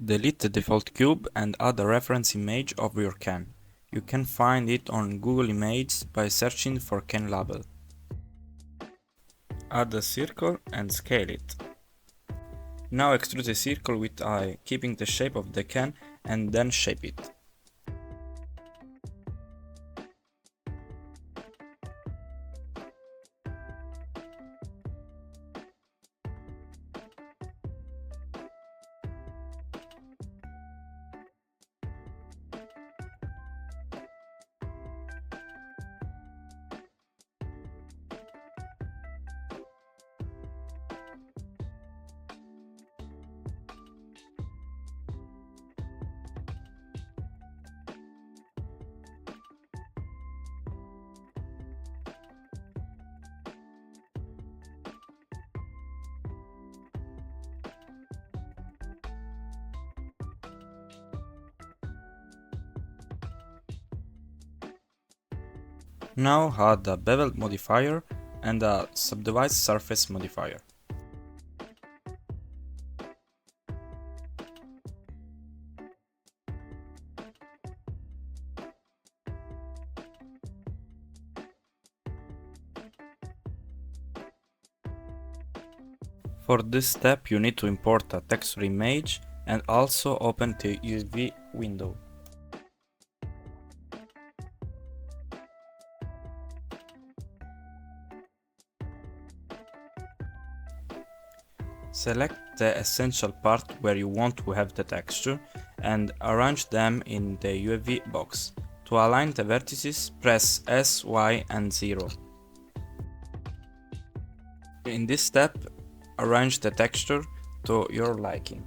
Delete the default cube and add a reference image of your can. You can find it on Google Images by searching for can label. Add a circle and scale it. Now extrude a circle with eye, keeping the shape of the can, and then shape it. Now add a bevel modifier and a subdivide surface modifier. For this step you need to import a texture image and also open the UV window. Select the essential part where you want to have the texture and arrange them in the UV box. To align the vertices, press S, Y and 0. In this step, arrange the texture to your liking.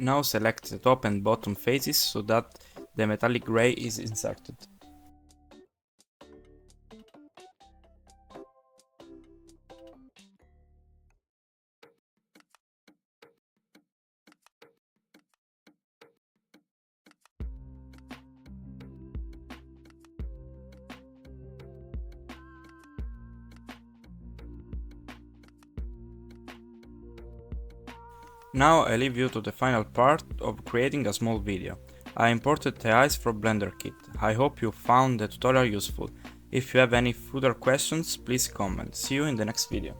Now select the top and bottom faces so that the metallic gray is inserted. Now I leave you to the final part of creating a small video. I imported the eyes from Blender Kit. I hope you found the tutorial useful. If you have any further questions, please comment. See you in the next video.